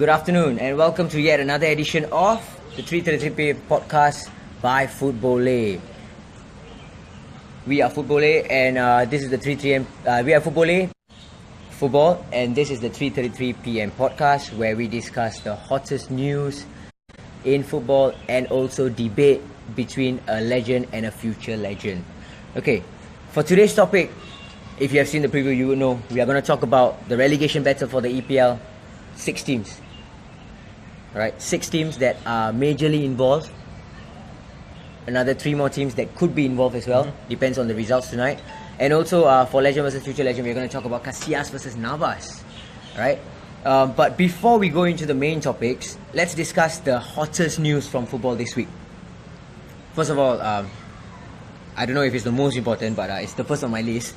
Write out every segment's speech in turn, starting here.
Good afternoon and welcome to yet another edition of the 333 podcast by FootBoleh. We are FootBoleh and this is the 3 we are FootBoleh Football and this is the 3:33 PM podcast where we discuss the hottest news in football and also debate between a legend and a future legend. Okay, for today's topic, if you have seen the preview, you would know we are going to talk about the relegation battle for the EPL. 6 teams. Alright, 6 teams that are majorly involved. Another 3 more teams that could be involved as well. Depends on the results tonight. And also for legend versus future legend, we're going to talk about Casillas versus Navas. Alright. But before we go into the main topics, let's discuss the hottest news from football this week. First of all, I don't know if it's the most important, but it's the first on my list.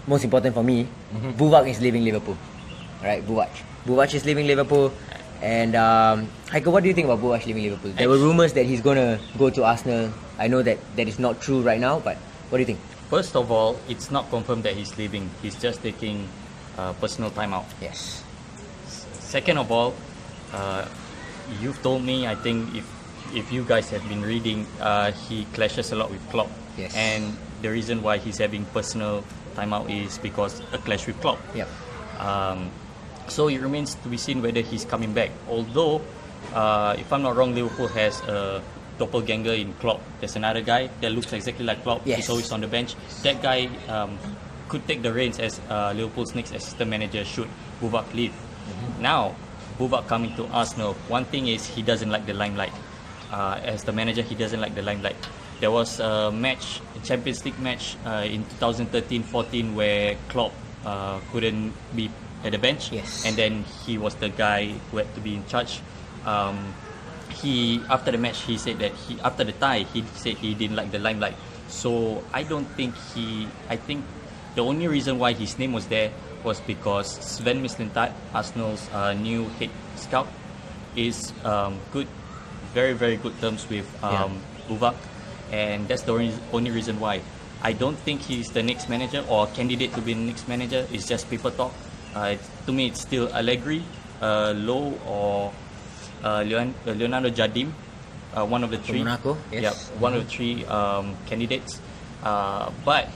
Most important for me, Buvac is leaving Liverpool. Alright, Buvac is leaving Liverpool. And Heiko, what do you think about Buvac leaving Liverpool? There were rumours that he's going to go to Arsenal. I know that is not true right now, but what do you think? First of all, it's not confirmed that he's leaving. He's just taking personal time out. Yes. Second of all, you've told me, I think if you guys have been reading, he clashes a lot with Klopp. Yes. And the reason why he's having personal time out is because a clash with Klopp. Yep. So it remains to be seen whether he's coming back. Although, if I'm not wrong, Liverpool has a doppelganger in Klopp. There's another guy that looks exactly like Klopp. Yes. He's always on the bench. That guy could take the reins as Liverpool's next assistant manager should Buvac leave. Now, Buvac coming to Arsenal, one thing is he doesn't like the limelight. As the manager, he doesn't like the limelight. There was a match, a Champions League match in 2013-14 where Klopp couldn't be at the bench, yes. And then he was the guy who had to be in charge. He after the match he said that after the tie he said he didn't like the limelight. So I think the only reason why his name was there was because Sven Mislintat, Arsenal's new head scout, is good, very very good terms with Buvac, and that's the only reason why. I don't think he's the next manager or candidate to be the next manager. It's just paper talk. To me, it's still Allegri, Lowe, or Leonardo Jardim, one of the 3. Monaco, yes. Yeah, one of the 3 candidates. But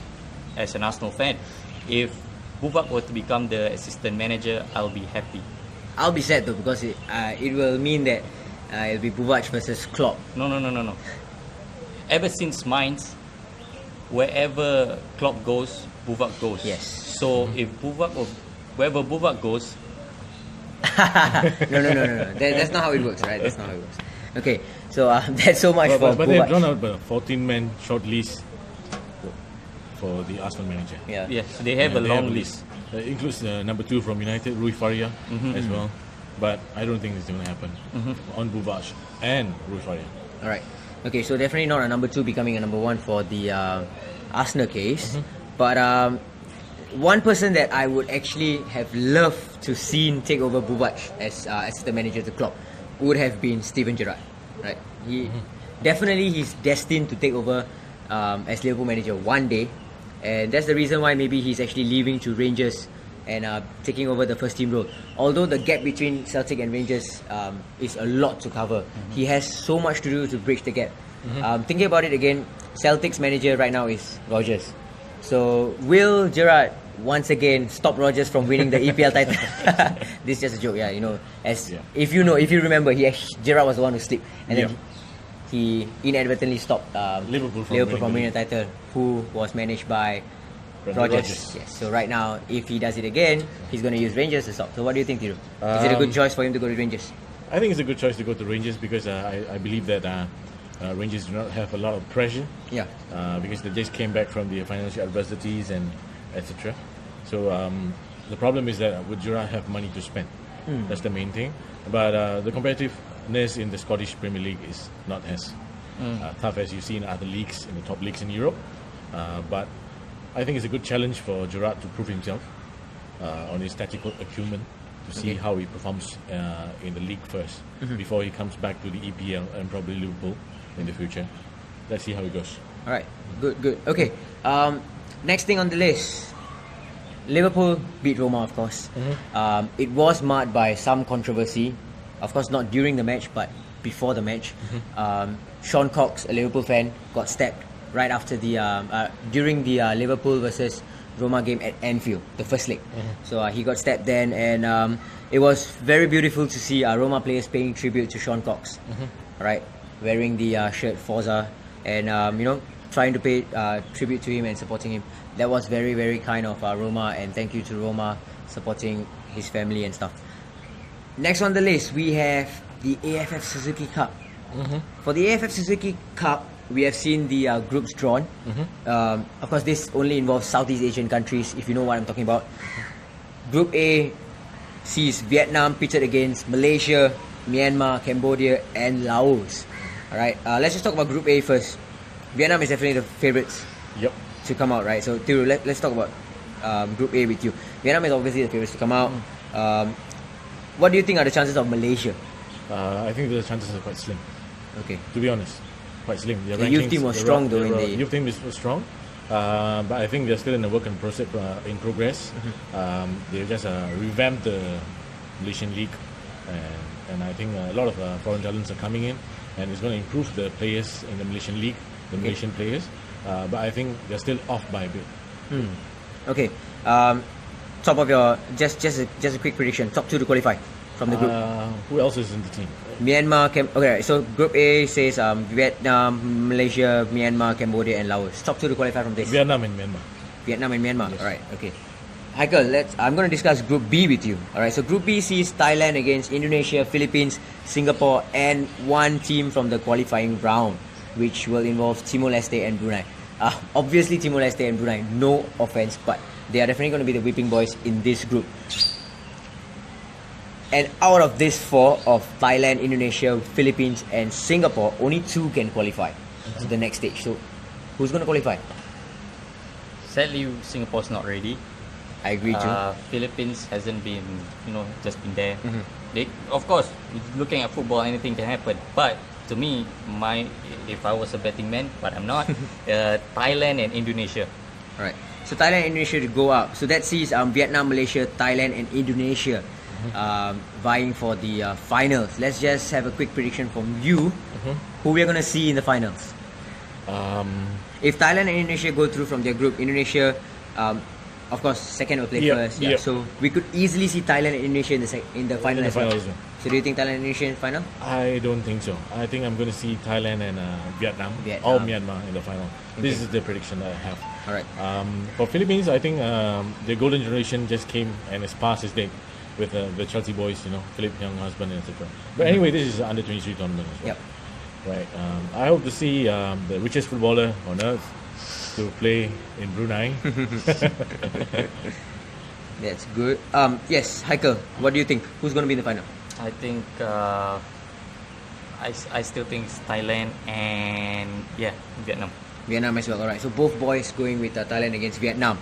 as an Arsenal fan, if Buvac were to become the assistant manager, I'll be happy. I'll be sad though because it will mean that it'll be Buvac versus Klopp. No. Ever since Mainz, wherever Klopp goes, Buvac goes. Yes. So if wherever Buvac goes. No. That's not how it works, right? That's not how it works. Okay, so that's so much for but Buvac. they've drawn out a 14-man short list for the Arsenal manager. Yeah. Yes, they have a long list. It includes number 2 from United, Rui Faria, as well. But I don't think it's going to happen on Buvac and Rui Faria. Alright. Okay, so definitely not a number 2 becoming a number 1 for the Arsenal case. But one person that I would actually have loved to see take over Buvac as assistant manager to Klopp would have been Steven Gerrard. Right? He's destined to take over as Liverpool manager one day, and that's the reason why maybe he's actually leaving to Rangers and taking over the first team role. Although the gap between Celtic and Rangers is a lot to cover, he has so much to do to bridge the gap. Thinking about it again, Celtic's manager right now is Rodgers. So will Gerrard once again stop Rodgers from winning the EPL title? This is just a joke, yeah. You know, if you remember, Gerrard was the one who slipped, and then he inadvertently stopped Liverpool from winning the title, who was managed by Rodgers. Yes. So right now, if he does it again, he's going to use Rangers to stop. So what do you think, Tiro? Is it a good choice for him to go to Rangers? I think it's a good choice to go to Rangers because I believe that Rangers do not have a lot of pressure. Yeah. Because they just came back from the financial adversities and etc. So the problem is that would Gerrard have money to spend? That's the main thing. But the competitiveness in the Scottish Premier League is not as tough as you see in other leagues, in the top leagues in Europe. But I think it's a good challenge for Gerrard to prove himself on his tactical acumen to see how he performs in the league first before he comes back to the EPL and probably Liverpool in the future. Let's see how it goes. Alright, good. Okay, next thing on the list. Liverpool beat Roma, of course. It was marred by some controversy. Of course, not during the match, but before the match. Sean Cox, a Liverpool fan, got stabbed right after the during the Liverpool versus Roma game at Anfield, the first leg. So he got stabbed then, and it was very beautiful to see Roma players paying tribute to Sean Cox, right? Wearing the shirt Forza, and trying to pay tribute to him and supporting him. That was very, very kind of Roma, and thank you to Roma supporting his family and stuff. Next on the list, we have the AFF Suzuki Cup. For the AFF Suzuki Cup, we have seen the groups drawn. Of course, this only involves Southeast Asian countries, if you know what I'm talking about. Group A sees Vietnam pitted against Malaysia, Myanmar, Cambodia, and Laos. Alright, let's just talk about Group A first. Vietnam is definitely the favourites to come out, right? So, Thiru, let's talk about Group A with you. Vietnam is obviously the favourites to come out. What do you think are the chances of Malaysia? I think the chances are quite slim. Okay. To be honest, quite slim. The youth team was strong though. The youth team was strong, but I think they're still in the work in progress. They just revamped the Malaysian league, and I think a lot of foreign talents are coming in, and it's going to improve the players in the Malaysian league, the Malaysian players. But I think they're still off by a bit. Okay. Top of your just a quick prediction. Top 2 to qualify from the group. Who else is in the team? Myanmar, okay, so Group A says Vietnam, Malaysia, Myanmar, Cambodia, and Laos. Top 2 to qualify from this. Vietnam and Myanmar. Vietnam and Myanmar. Yes. Alright, okay. Heikel, I'm going to discuss Group B with you. Alright, so Group B sees Thailand against Indonesia, Philippines, Singapore, and one team from the qualifying round, which will involve Timor-Leste and Brunei. Obviously, Timor-Leste and Brunei, no offense, but they are definitely going to be the whipping boys in this group. And out of this 4 of Thailand, Indonesia, Philippines, and Singapore, only 2 can qualify to the next stage. So, who's going to qualify? Sadly, Singapore's not ready. I agree too. Philippines hasn't been, just been there. They, of course, looking at football, anything can happen. But to me, if I was a betting man, but I'm not, Thailand and Indonesia. Alright. So Thailand and Indonesia to go up. So that sees Vietnam, Malaysia, Thailand, and Indonesia vying for the finals. Let's just have a quick prediction from you. Who we are going to see in the finals? If Thailand and Indonesia go through from their group, Indonesia, of course, second will play first. Yeah. So we could easily see Thailand and Indonesia in the final as well. So do you think Thailand and Indonesia in the final? I don't think so. I think I'm going to see Thailand and Vietnam or Myanmar in the final. Okay. This is the prediction that I have. Alright. For Philippines, I think the golden generation just came and has passed its day with the Chelsea boys, Philip Young, husband, etc. But anyway, this is under 23 tournament as well. Right. I hope to see the richest footballer on earth to play in Brunei. That's good. Yes, Heikel, what do you think? Who's going to be in the final? I think I still think it's Thailand and Vietnam. Vietnam as well. Alright, so both boys going with Thailand against Vietnam.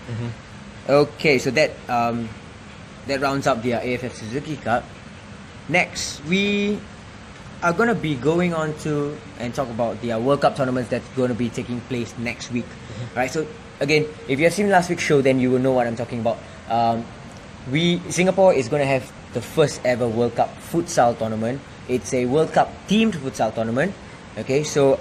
Okay, so that rounds up the AFF Suzuki Cup. Next, we are going to be going on to and talk about the World Cup tournaments that's going to be taking place next week. Right, so again, if you have seen last week's show, then you will know what I'm talking about. Singapore is going to have the first ever World Cup futsal tournament. It's a World Cup themed futsal tournament. Okay, so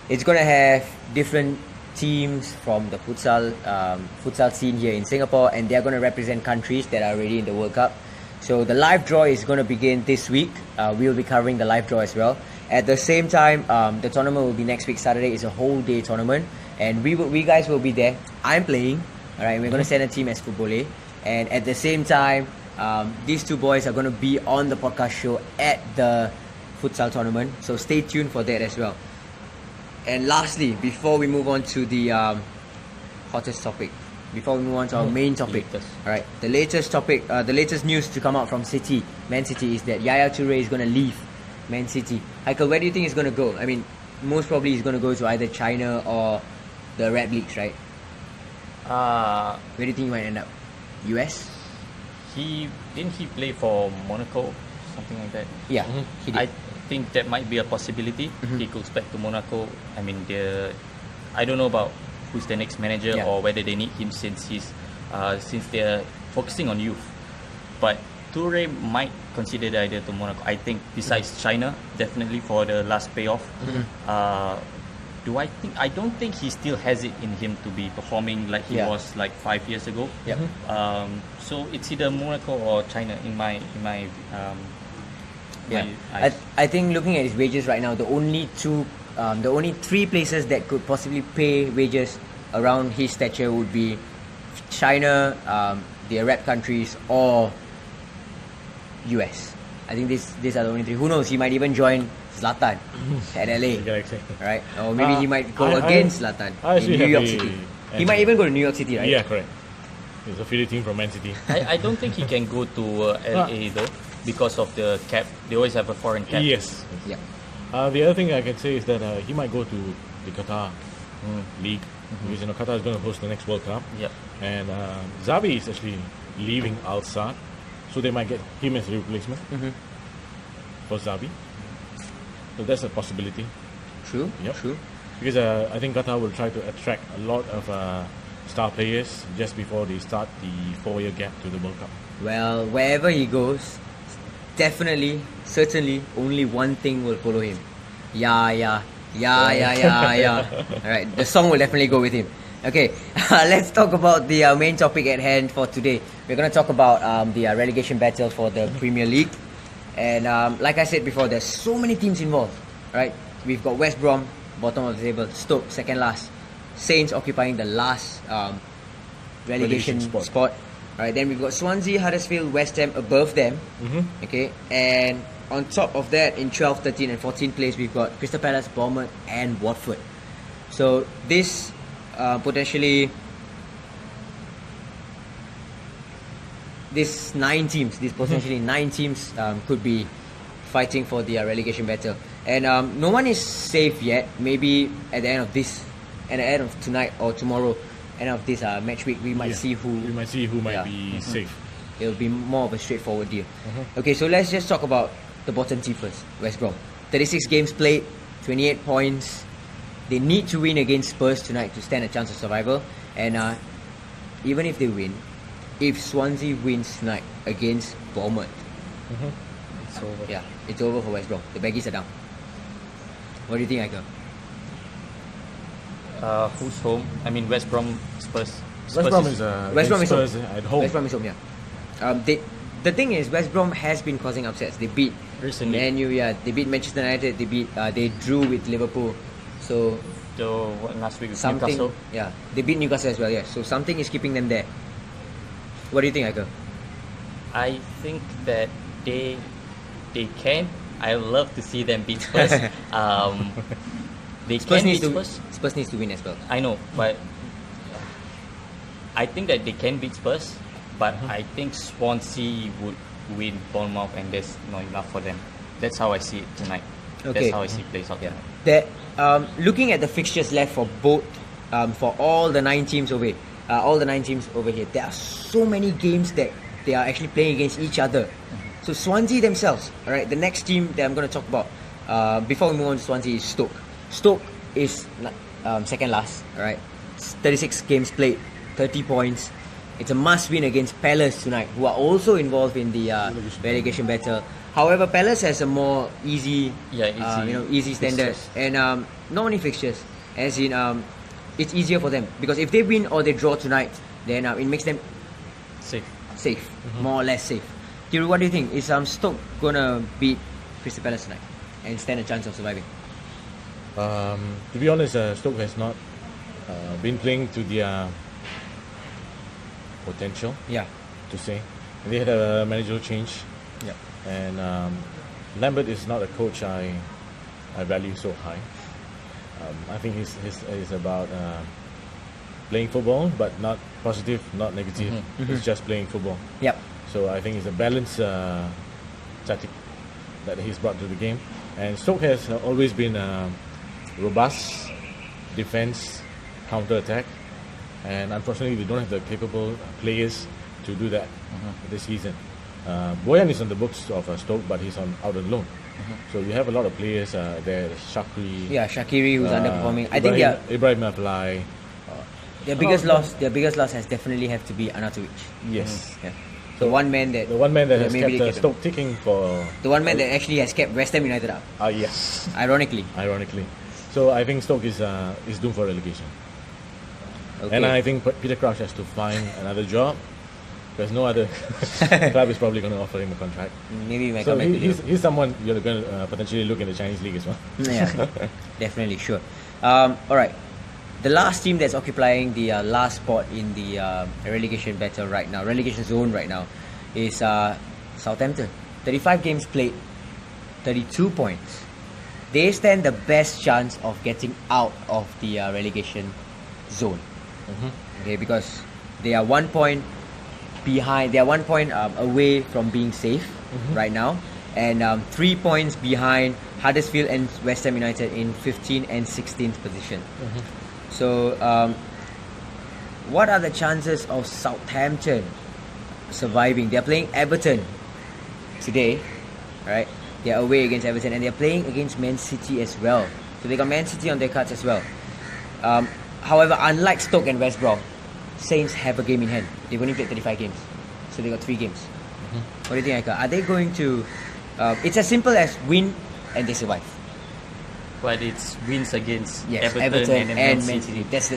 it's going to have different teams from the futsal scene here in Singapore, and they're going to represent countries that are already in the World Cup. So the live draw is going to begin this week. We'll be covering the live draw as well. At the same time, the tournament will be next week. Saturday is a whole day tournament, and we guys will be there. I'm playing. Alright, we're going to send a team as FootBoleh, and at the same time, these two boys are going to be on the podcast show at the futsal tournament. So stay tuned for that as well. And lastly, before we move on to the hottest topic, before we move on to our main topic, alright, the latest topic, the latest news to come out from Man City, is that Yaya Toure is going to leave Man City. Heikel, where do you think he's going to go? I mean, most probably he's going to go to either China or the Arab leagues, right? Where do you think he might end up? US? Didn't he play for Monaco, something like that? Yeah, he did. I think that might be a possibility. He goes back to Monaco. I mean, I don't know about who's the next manager or whether they need him, since he's since they're focusing on youth. But Toure might consider the idea to Monaco. I think besides China, definitely for the last payoff. I don't think he still has it in him to be performing like he was like 5 years ago. So it's either Monaco or China in my eyes. I think looking at his wages right now, the only three places that could possibly pay wages around his stature would be China, the Arab countries, or US. I think these are the only three. Who knows? He might even join Zlatan at LA, right? Or maybe he might go against Zlatan in New York City. He might even go to New York City, right? Yeah, correct. He's affiliating from Man City. I don't think he can go to LA though because of the cap. They always have a foreign cap. Yes. Yeah. The other thing I can say is that he might go to the Qatar League because Qatar is going to host the next World Cup. Yep. And Xavi is actually leaving Al Sadd, so they might get him as a replacement for Xavi. So that's a possibility. True. Yep. True. Because I think Qatar will try to attract a lot of star players just before they start the 4-year gap to the World Cup. Well, wherever he goes, definitely, certainly, only one thing will follow him. Yeah. Alright, the song will definitely go with him. Okay, let's talk about the main topic at hand for today. We're going to talk about the relegation battle for the Premier League. And like I said before, there's so many teams involved, right? We've got West Brom, bottom of the table, Stoke, second last, Saints occupying the last relegation spot. Right, then we've got Swansea, Huddersfield, West Ham above them. Okay, and on top of that, in 12, 13 and 14th place, we've got Crystal Palace, Bournemouth and Watford. So this potentially, these potentially 9 teams could be fighting for the relegation battle. And no one is safe yet. Maybe at the end of tonight or tomorrow, end of this match week, we might see who might be safe. It'll be more of a straightforward deal. Okay, so let's just talk about the bottom team first, West Brom. 36 games played, 28 points. They need to win against Spurs tonight to stand a chance of survival. And even if they win, if Swansea wins tonight against Bournemouth, It's over. yeah, it's over for West Brom. The baggies are down. What do you think, Aiko? Who's home? I mean, West Brom, Spurs. West Brom is Spurs at home. West Brom is home, yeah. The thing is, West Brom has been causing upsets. They beat Recently. Man U, they beat Manchester United. They drew with Liverpool. So last week with something, Newcastle. yeah, they beat Newcastle as well. Yeah, so something is keeping them there. What do you think, Aiko? I think that they can. I love to see them beat Spurs. They Spurs can needs beat to Spurs. Spurs needs to win as well. I know, but I think that they can beat Spurs. But I think Swansea would win Bournemouth, and that's not enough for them. That's how I see it tonight. Okay. That's how I see it plays out Yeah. tonight. That looking at the fixtures left for both for all the 9 teams over here, there are so many games that they are actually playing against each other. So Swansea themselves, all right, the next team that I'm going to talk about before we move on to Swansea is Stoke. Stoke is second last, all right, 36 games played, 30 points. It's a must win against Palace tonight, who are also involved in the relegation battle. However, Palace has a more easy standard, fixtures. and not only fixtures, as in it's easier for them because if they win or they draw tonight, then it makes them safe, more or less safe. Kiru, what do you think? Is Stoke gonna beat Crystal Palace tonight and stand a chance of surviving? To be honest, Stoke has not been playing to their potential. Yeah. To say they had a managerial change. Yeah. And Lambert is not a coach I value so high. I think he's about playing football, but not positive, not negative. It's just playing football. Yep. So I think it's a balanced tactic that he's brought to the game. And Stoke has always been robust defense, counter-attack. And unfortunately, they don't have the capable players to do that this season. Boyan is on the books of Stoke, but he's out on loan. So you have a lot of players there. Shaqiri. Yeah, Shaqiri, who's underperforming. I think Ibrahim Afellay, Their biggest loss has definitely have to be Arnautovic. Yes. Yeah. The one man that has maybe kept Stoke ticking for... The one man that actually has kept West Ham United up. Yes. Ironically. So I think Stoke is doomed for relegation. Okay. And I think Peter Crouch has to find another job because no other club is probably going to offer him a contract. Maybe he might So come back to he's someone you're going to potentially look in the Chinese league as well. Yeah, definitely, sure. All right. The last team that's occupying the last spot in the relegation battle right now, relegation zone right now, is Southampton. 35 games played, 32 points. They stand the best chance of getting out of the relegation zone. Okay, because they are 1 point behind. They are 1 point away from being safe right now, and 3 points behind Huddersfield and West Ham United in 15th and 16th position. So, what are the chances of Southampton surviving? They're playing Everton today, right? They're away against Everton, and they're playing against Man City as well. So they got Man City on their cards as well. However, unlike Stoke and West Brom, Saints have a game in hand. They've only played 35 games, so they got 3 games. What do you think, Aika? Are they going to? It's as simple as win and they survive. But it's wins against Everton and Man City. That's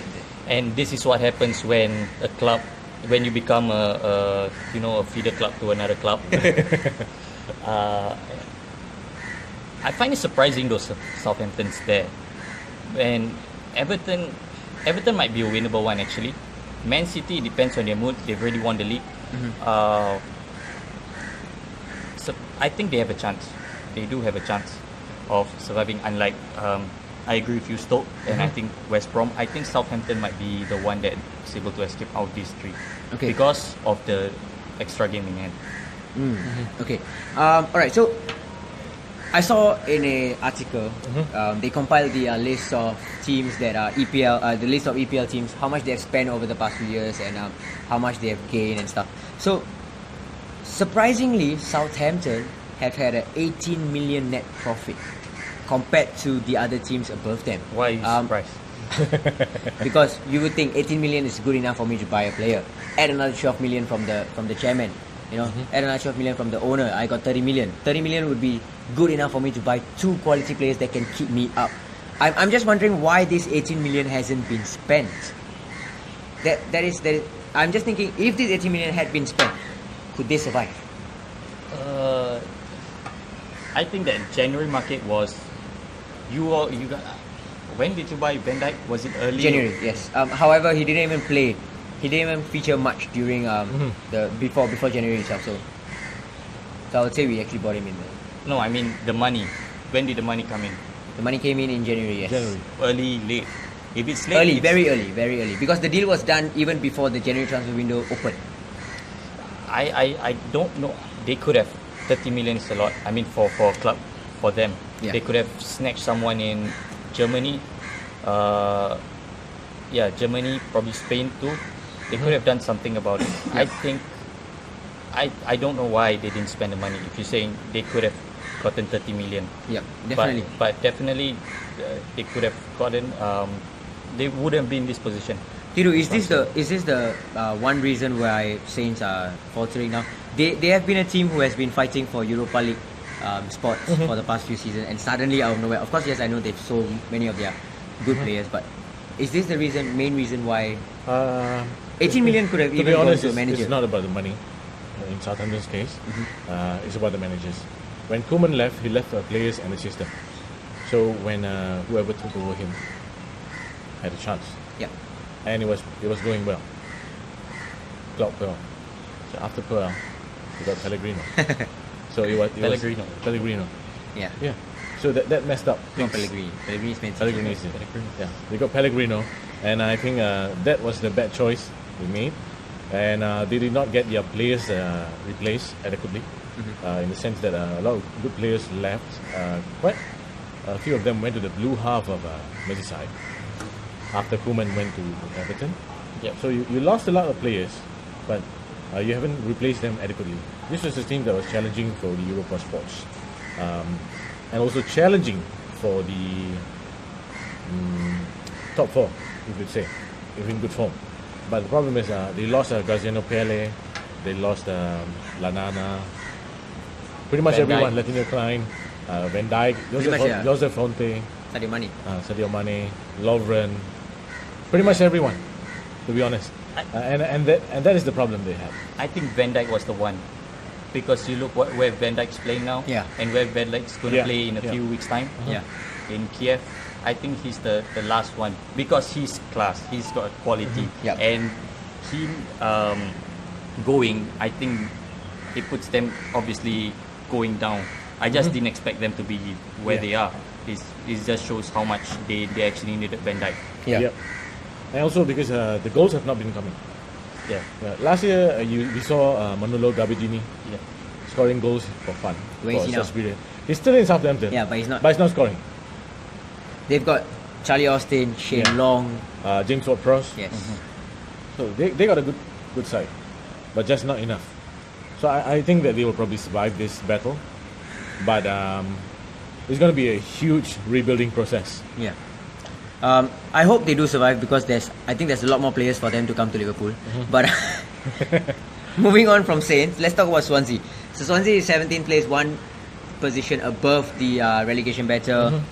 and this is what happens when a club, when you become a feeder club to another club. I find it surprising those Southampton's there. And Everton might be a winnable one actually. Man City depends on their mood. They've already won the league. So I think they have a chance. They do have a chance of surviving. Unlike I agree with you, Stoke, and I think West Brom. I think Southampton might be the one that is able to escape out of these 3 because of the extra game in hand. Okay. Alright, so I saw in an article, they compiled the list of teams that are EPL, the list of EPL teams, how much they have spent over the past few years, and how much they have gained and stuff. So, surprisingly, Southampton have had an 18 million net profit compared to the other teams above them. Why are you surprised? Because you would think 18 million is good enough for me to buy a player. Add another 12 million from the chairman. Add another 12 million from the owner. I got 30 million. 30 million would be good enough for me to buy 2 quality players that can keep me up. I'm just wondering why this 18 million hasn't been spent. That is. I'm just thinking, if this 18 million had been spent, could they survive? I think that January market was you got. When did you buy Van Dijk? Was it early? January, yes. However, he didn't even play. He didn't even feature much during the before January itself. So I would say we actually bought him in there. No, I mean the money. When did the money come in? The money came in January, yes. January. Early, late. If it's late, Very early. Because the deal was done even before the January transfer window opened. I don't know. They could have 30 million is a lot. I mean for a club, for them. Yeah. They could have snatched someone in Germany. Germany, probably Spain too. They could have done something about it. Yeah. I think I don't know why they didn't spend the money. If you're saying they could have gotten 30 million. Yeah, definitely. But definitely they could have gotten they wouldn't be in this position. Thiru, is this the one reason why Saints are faltering now? They have been a team who has been fighting for Europa League spots for the past few seasons, and suddenly out of nowhere, of course, yes, I know they've sold many of their good players, but is this the main reason why 18 million could have To even be honest, gone to a manager? it's not about the money. In Southampton's case, it's about the managers. When Koeman left, he left the players and the system. So when whoever took over him had a chance, Yeah. and it was going well. Klopp Pearl. So after Pearl, we got Pellegrino. So it was Pellegrino. Yeah. Yeah. So that messed up. Not things. Pellegrini. Pellegrini's meant to Pellegrino is it. Yeah, they got Pellegrino, and I think that was the bad choice they made. And they did not get their players replaced adequately, in the sense that a lot of good players left. Quite a few of them went to the blue half of Merseyside after Koeman went to Everton. Yep. So you lost a lot of players, but you haven't replaced them adequately. This was a team that was challenging for the Europa spots, and also challenging for the top 4, you could say, in good form. But the problem is they lost Graziano Pele, they lost Lanana, pretty much Van everyone, Dijk. Latino Klein, Van Dijk, much, yeah. Joseph Fonte, Sadio Mane. Lovren, pretty much everyone, to be honest. And that is the problem they have. I think Van Dijk was the one, because you look where Van Dijk's playing now, Yeah. and where Van Dijk's going to Yeah, play in a yeah. few weeks' time, Yeah. in Kiev. I think he's the last one, because he's class, he's got quality, Yep. and him going, I think it puts them obviously going down. I just didn't expect them to be where Yeah. they are. It just shows how much they actually needed Van Dijk. Yeah. Yep. And also because the goals have not been coming. Yeah. Last year we saw Manolo Gabbiadini Yeah. scoring goals for fun. Where is for he now? such period. He's still in Southampton. Yeah, but he's not. But he's not scoring. They've got Charlie Austin, Shane Yeah. Long. James Ward-Prowse. Yes. So they got a good side, but just not enough. So I think that they will probably survive this battle, but it's going to be a huge rebuilding process. Yeah. I hope they do survive, because I think there's a lot more players for them to come to Liverpool. But moving on from Saints, let's talk about Swansea. So Swansea is 17th place, one position above the relegation battle.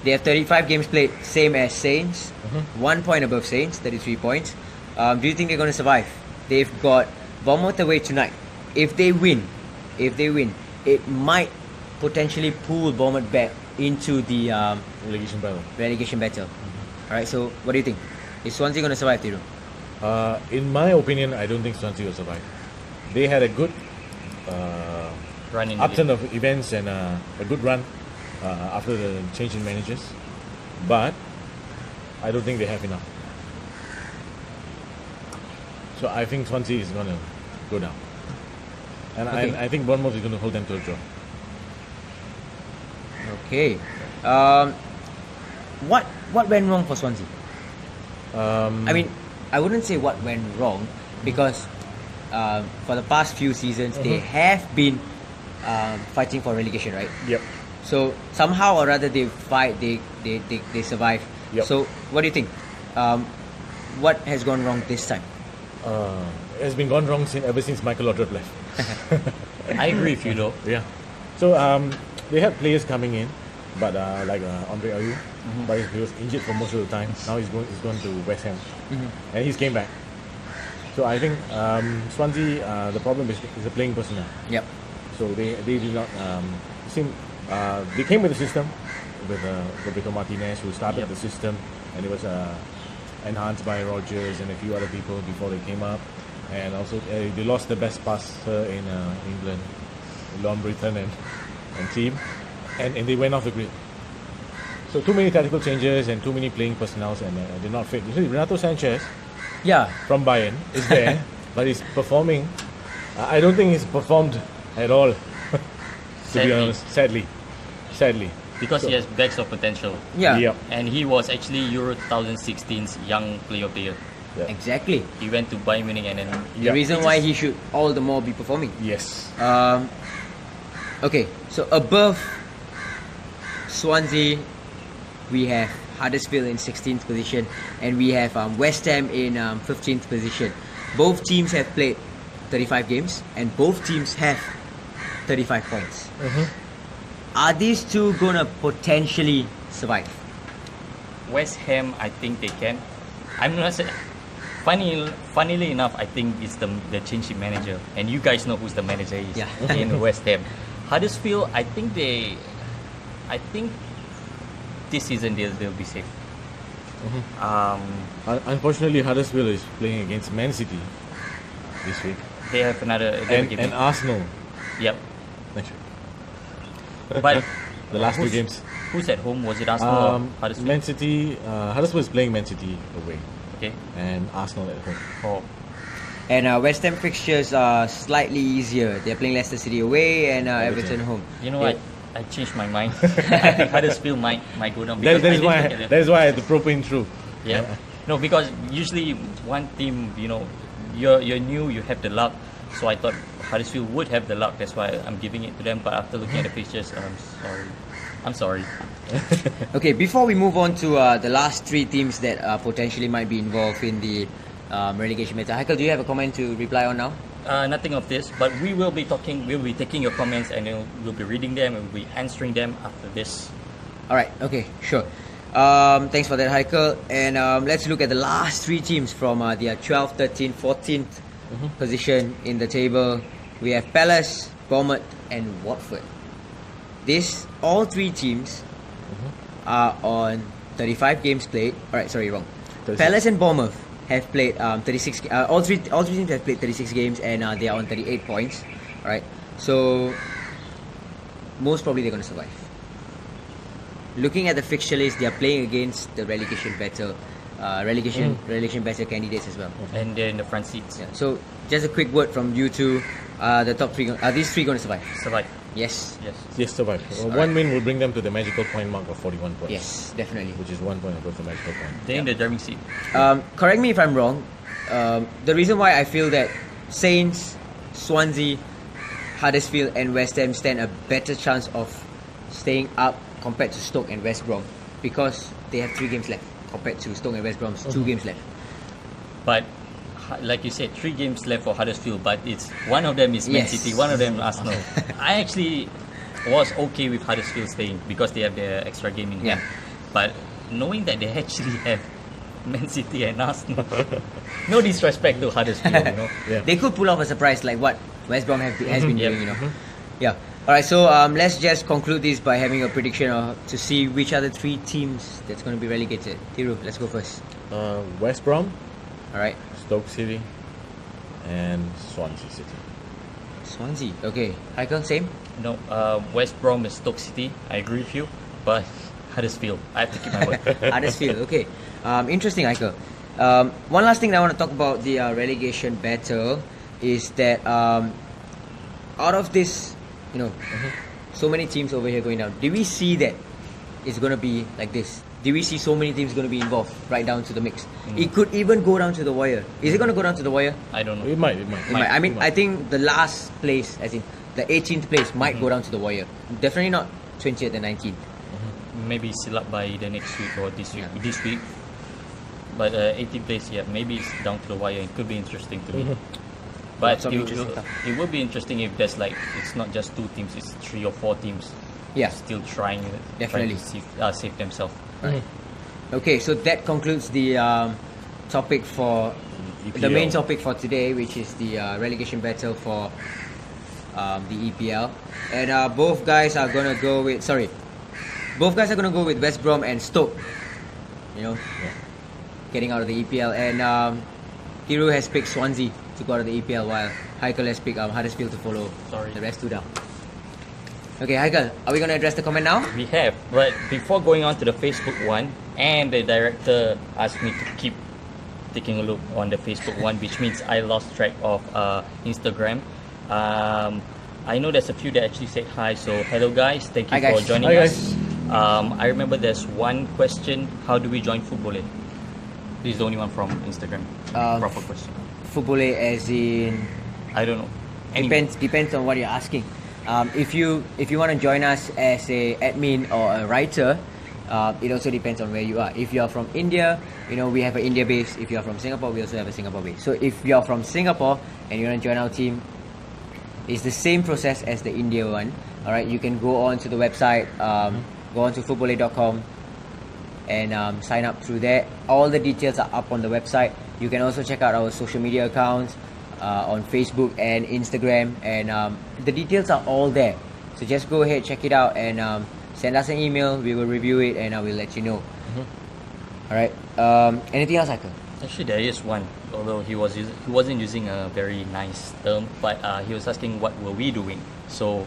They have 35 games played, same as Saints. 1 point above Saints, 33 points. Do you think they're going to survive? They've got Bournemouth away tonight. If they win, it might potentially pull Bournemouth back into the Relegation battle. Alright, so what do you think? Is Swansea going to survive, Tiro? In my opinion, I don't think Swansea will survive. They had a good Run in the upturn of events and a good run after the change in managers, but I don't think they have enough. So I think Swansea is going to go down, and Okay. I think Bournemouth is going to hold them to a draw. Okay. What went wrong for Swansea? I mean, I wouldn't say what went wrong, because for the past few seasons they have been fighting for relegation, right? Yep. So somehow or other they survive. Yep. So what do you think? What has gone wrong this time? It has been gone wrong ever since Michael Laudrup left. I agree with you though. Yeah. So they had players coming in, but like Andre Ayew, but he was injured for most of the time. Now he's going to West Ham, and he's came back. So I think Swansea, the problem is the playing personnel. Yep. So they did not seem. They came with a system with Roberto Martinez, who started the system, and it was enhanced by Rodgers and a few other people before they came up. And also they lost the best passer in England, Lon Britton and team, and they went off the grid. So too many tactical changes and too many playing personnel, and did not fit. You see, Renato Sanchez Yeah. from Bayern is there, but he's performing. I don't think he's performed at all, to Sadly. be honest. Sadly. Because he has bags of potential. Yeah. Yep. And he was actually Euro 2016's Young Player of the Year. Yeah. Exactly. He went to Bayern Munich and then The reason why he should all the more be performing. Yes. Okay, so above Swansea, we have Huddersfield in 16th position, and we have West Ham in 15th position. Both teams have played 35 games, and both teams have 35 points. Are these two gonna potentially survive? West Ham, I think they can. I'm not saying. Funnily enough, I think it's the change in manager, and you guys know who's the manager is in West Ham. Huddersfield, I think this season they'll be safe. Unfortunately, Huddersfield is playing against Man City this week, They have another game. and Arsenal Yep. next week. But The last two games. Who's at home? Was it Arsenal or Huddersfield? Man City. Huddersfield is playing Man City away, Okay. and Arsenal at home. Oh. And West Ham fixtures are slightly easier. They're playing Leicester City away and Everton home. You know what? I changed my mind. I think Huddersfield might go down. Because That I is didn't why. look at them. That is why I had to probe in through. Yeah. No, because usually one team, you're new, you have the luck. So I thought Huddersfield would have the luck. That's why I'm giving it to them. But after looking at the pictures, I'm sorry. I'm sorry. Okay, before we move on to the last three teams that potentially might be involved in the relegation battle, Haikal, do you have a comment to reply on now? Nothing of this, but we will be taking your comments, and we'll be reading them and we'll be answering them after this. Alright, okay, sure. Thanks for that, Haikal. And let's look at the last three teams from their 12th, 13th, 14th position in the table. We have Palace, Bournemouth, and Watford. All three teams are on 35 games played. Alright, sorry, wrong. 36. Palace and Bournemouth have played 36. All three teams have played 36 games, and they are on 38 points. Alright, so most probably they're going to survive. Looking at the fixture list, they are playing against the relegation battle, relegation battle candidates as well. And they're in the front seats. Yeah. So just a quick word from you two. The top three, are these three going to survive? Survive. Yes. Yes, survive. One win will bring them to the magical point mark of 41 points. Yes, definitely. Which is 1 point above the magical point. They're in the driving seat. Correct me if I'm wrong. The reason why I feel that Saints, Swansea, Huddersfield, and West Ham stand a better chance of staying up compared to Stoke and West Brom, because they have 3 games left compared to Stoke and West Brom's 2 games left. But like you said, 3 games left for Huddersfield, but it's one of them is Man Yes. City, one of them Arsenal. I actually was okay with Huddersfield staying because they have their extra game in hand. But knowing that they actually have Man City and Arsenal, no disrespect to Huddersfield, Yeah. They could pull off a surprise like what West Brom has been Yep. doing, Yeah. Alright, so let's just conclude this by having a prediction to see which are the 3 teams that's going to be relegated. Thiru, let's go first. West Brom, Alright. Stoke City, and Swansea City. Swansea. Okay. Haikal, same? No, West Brom is Stoke City. I agree with you, but Huddersfield, I have to keep my word. Huddersfield. Okay. Interesting, Haikal. One last thing that I want to talk about the relegation battle is that out of this, so many teams over here going down, do we see that it's going to be like this? Do we see so many teams going to be involved right down to the mix? It could even go down to the wire. Is it going to go down to the wire? I don't know. It might. I mean, I think the last place, as in the 18th place, might go down to the wire. Definitely not 20th and 19th. Maybe seal up by the next week or this week. Yeah. This week. But 18th place, maybe it's down to the wire. It could be interesting to me. But Some interesting stuff. it would be interesting if there's it's not just 2 teams, it's 3 or 4 teams. Yeah. Still trying Definitely. to save themselves. Okay, so that concludes the topic for the main topic for today, which is the relegation battle for the EPL. And both guys are gonna go with West Brom and Stoke. Getting out of the EPL. And Thiru has picked Swansea to go out of the EPL, while Haikal has picked Huddersfield to follow. Sorry. The rest 2 down. Okay, Haikal, are we gonna address the comment now? We have, but before going on to the Facebook one, and the director asked me to keep taking a look on the Facebook one, which means I lost track of Instagram. I know there's a few that actually said hi, so hello guys, thank you Hi, guys. for joining Hi, us. I remember there's one question: how do we join FootBoleh? This is the only one from Instagram. Proper question. FootBoleh as in I don't know. Anyway. Depends on what you're asking. If you want to join us as a admin or a writer, it also depends on where you are. If you are from India, we have an India base. If you are from Singapore, we also have a Singapore base. So if you are from Singapore and you want to join our team, it's the same process as the India one. Alright, you can go on to the website, go on to footboleh.com and sign up through there. All the details are up on the website. You can also check out our social media accounts on Facebook and Instagram, and the details are all there. So just go ahead, check it out, and send us an email. We will review it and I will let you know. Alright, anything else, Haikal? Actually, there is one, although he wasn't using a very nice term, but he was asking what were we doing. So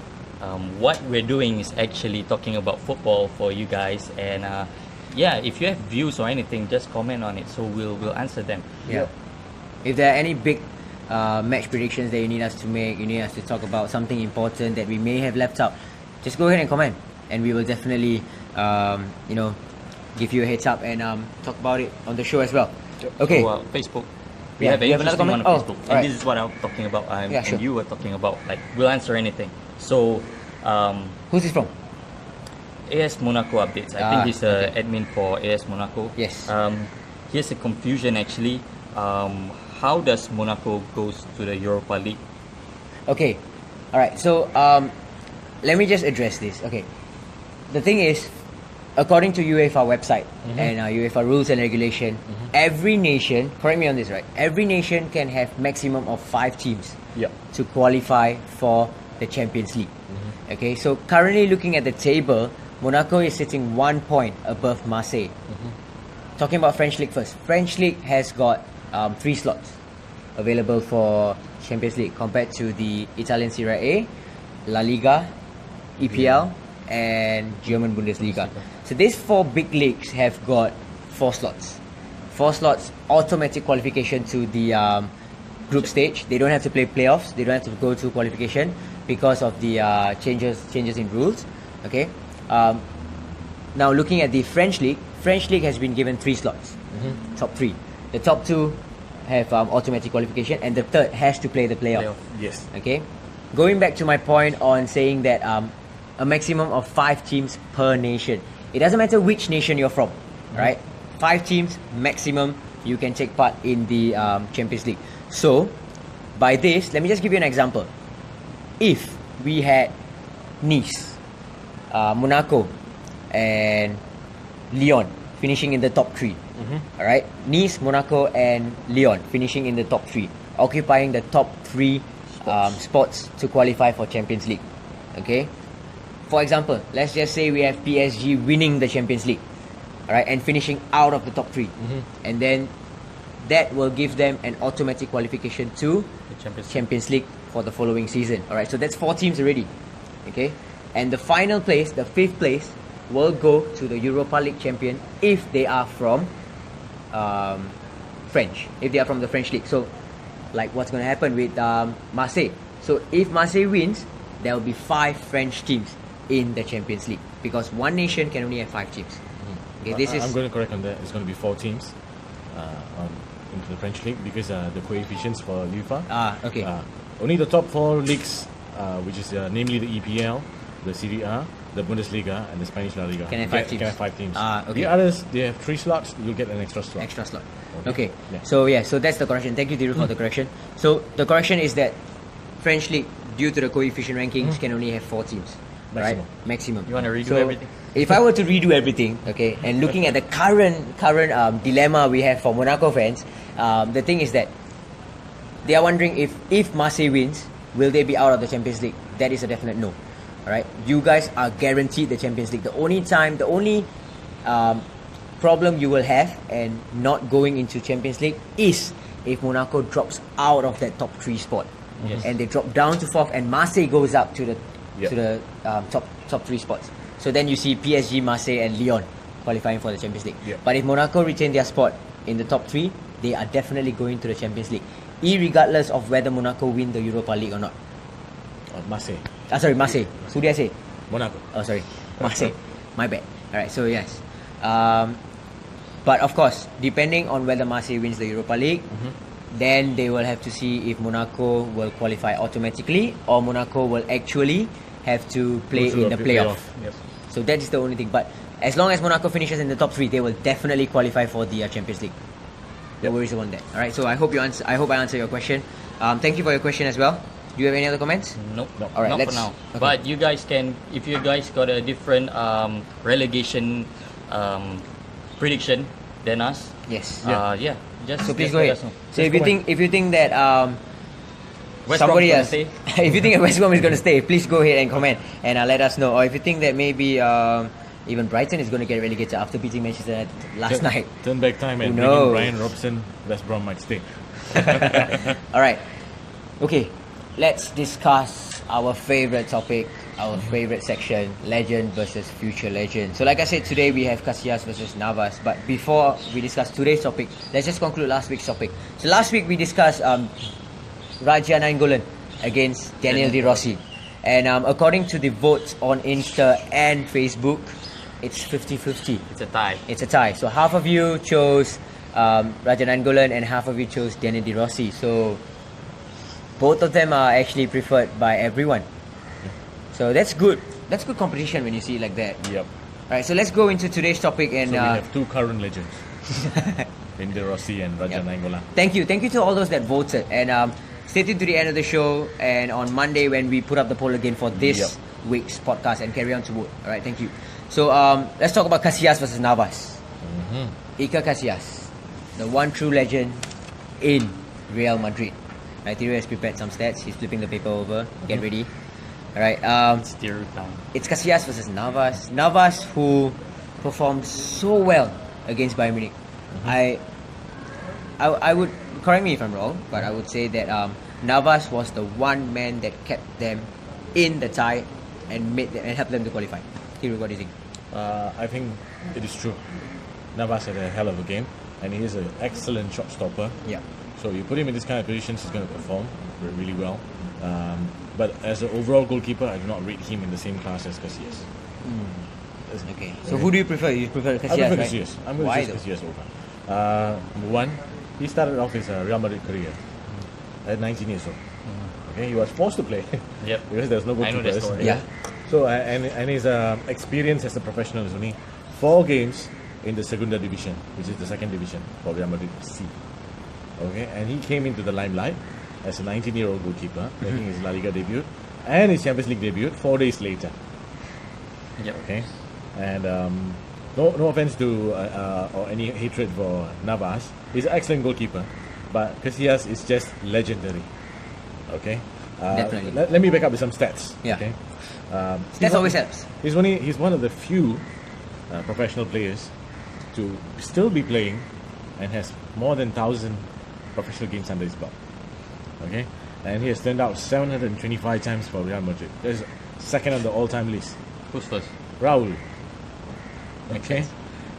what we're doing is actually talking about football for you guys, and if you have views or anything, just comment on it, so we'll answer them. Yeah. If there are any big match predictions that you need us to make, you need us to talk about something important that we may have left out, just go ahead and comment, and we will definitely give you a heads up and talk about it on the show as well. Okay. So, Facebook. We Yeah, have an you have another interesting one comment? on Facebook, and alright. this is what I'm talking about. Yeah, sure. And you were talking about. We'll answer anything. So, Who's this from? AS Monaco updates. I think he's an admin for AS Monaco. Yes. Here's a confusion actually. How does Monaco goes to the Europa League? Okay, all right. So let me just address this. Okay, the thing is, according to UEFA website and UEFA rules and regulation, every nation, correct me on this, right? Every nation can have maximum of 5 teams to qualify for the Champions League. Okay, so currently looking at the table, Monaco is sitting 1 point above Marseille. Talking about French League first. French League has got 3 slots available for Champions League compared to the Italian Serie A, La Liga, EPL, and German Bundesliga. So these 4 big leagues have got 4 slots. 4 slots, automatic qualification to the group stage. They don't have to play playoffs. They don't have to go to qualification because of the changes in rules. Okay. Now looking at the French League has been given 3 slots. Top 3. The top 2 have automatic qualification, and the third has to play the playoff. Yes. Okay. Going back to my point on saying that a maximum of 5 teams per nation. It doesn't matter which nation you're from, right? 5 teams maximum you can take part in the Champions League. So, by this, let me just give you an example. If we had Nice, Monaco, and Lyon finishing in the top 3, alright? Nice, Monaco, and Lyon finishing in the top 3, occupying the top 3 spots to qualify for Champions League. Okay? For example, let's just say we have PSG winning the Champions League, alright, and finishing out of the top 3, and then that will give them an automatic qualification to The Champions League for the following season. Alright, so that's 4 teams already. Okay, and the final place, the 5th place, will go to the Europa League champion if they are from French, if they are from the French league. So, like what's going to happen with Marseille. So, if Marseille wins, there will be 5 French teams in the Champions League because one nation can only have 5 teams. Okay, I'm going to correct on that. It's going to be 4 teams into the French league because the coefficients for UEFA. Okay. Only the top 4 leagues, which is namely the EPL, the Serie A, the Bundesliga, and the Spanish La Liga. Can have 5 teams. Can have 5 teams. Okay. The others, they have 3 slots. You'll get an extra slot. Okay. Yeah. So that's the correction. Thank you, Dhiru, for the correction. So the correction is that French league, due to the coefficient rankings, can only have 4 teams. Maximum. Right? Maximum. You want to redo So, everything? If I were to redo everything, okay, and looking at the current dilemma we have for Monaco fans, the thing is that they are wondering if Marseille wins, will they be out of the Champions League? That is a definite no. Alright, you guys are guaranteed the Champions League. The only problem you will have and not going into Champions League is if Monaco drops out of that top 3 spot, and they drop down to 4th, and Marseille goes up to the top 3 spots. So then you see PSG, Marseille, and Lyon qualifying for the Champions League. But if Monaco retain their spot in the top 3, they are definitely going to the Champions League, irregardless of whether Monaco win the Europa League or not. Marseille. Sorry, Marseille. Who did I say? Monaco. Oh, sorry, Marseille. My bad. Alright, so yes. But of course, depending on whether Marseille wins the Europa League, then they will have to see if Monaco will qualify automatically or Monaco will actually have to play in the playoff. Yep. So that is the only thing. But as long as Monaco finishes in the top 3, they will definitely qualify for the Champions League. No worries about that. Alright, so I hope I answer your question. Thank you for your question as well. Do you have any other comments? Nope. All right, not let's- for now. okay. But you guys can, if you guys got a different relegation prediction than us, Yes. just So please just go let ahead. us know. So if you think that West somebody Brom's else, gonna if you think West Brom is going to stay, please go ahead and comment and let us know. Or if you think that maybe even Brighton is going to get relegated after beating Manchester United last night. Turn back time and Who bring in knows? Brian Robson. West Brom might stay. All right. Okay. Let's discuss our favorite topic, our favorite section, legend versus future legend. So like I said, today we have Casillas versus Navas. But before we discuss today's topic, let's just conclude last week's topic. So last week we discussed Raja Nainggolan against Daniel De Rossi. And according to the votes on Insta and Facebook, it's 50-50. It's a tie. It's a tie. So half of you chose Raja Nainggolan and half of you chose Daniel De Rossi. So both of them are actually preferred by everyone. So that's good. that's good competition when you see it like that. Yep. Alright, so let's go into today's topic and So we have two current legends, Inder Rossi and Raja Nainggolan. thank you to all those that voted, and stay tuned to the end of the show and on Monday when we put up the poll again for this week's podcast and carry on to vote. Alright, thank you. So let's talk about Casillas versus Navas. Iker Casillas, the one true legend in Real Madrid. Right, Theo has prepared some stats. He's flipping the paper over. Get ready. Alright, Steer down. it's Casillas versus Navas. Navas, who performed so well against Bayern Munich. I would, correct me if I'm wrong, but I would say that Navas was the one man that kept them in the tie and made them, and helped them to qualify. Hero, what do you think? I think it is true. Navas had a hell of a game, and he is an excellent shot stopper. Yeah. So you put him in this kind of positions, he's going to perform really well. But as an overall goalkeeper, I do not rate him in the same class as Casillas. Okay. So who do you prefer? You prefer Casillas, I prefer right? Casillas. I'm going Why to choose though? Casillas over. Number one, he started off his Real Madrid career at 19 years old. Okay, he was forced to play Yep. because there was no I know that goalkeepers. story. Yeah. So and his experience as a professional is only 4 games in the Segunda Division, which is the second division for Real Madrid C. Okay, and he came into the limelight as a 19-year-old goalkeeper, making his La Liga debut and his Champions League debut 4 days later. Yep. Okay, and no offense to or any hatred for Navas, he's an excellent goalkeeper, but Casillas is just legendary. Okay, Definitely. Let me back up with some stats. Yeah. Okay, That always helps. He's one of the few professional players to still be playing and has more than 1,000 professional games under his belt. Okay, and he has turned out 725 times for Real Madrid. That's second on the all-time list. Who's first? Raul. Okay,